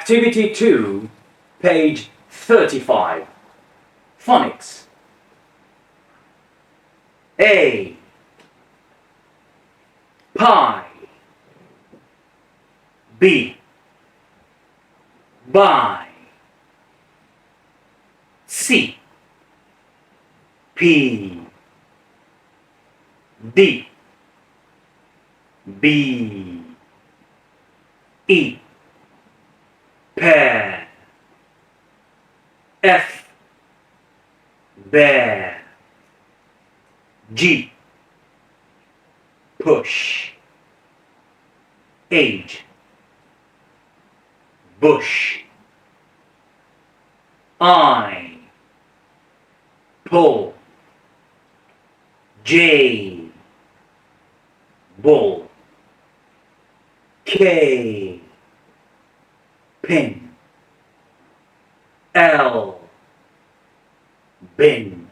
Activity 2, page 35. Phonics. A. Pie. B. Buy. C. P. D. B. E. Pear. F. Bear. G. Push. Age. Bush. I. Pull. J. Bull. K. Pin. L. Bin.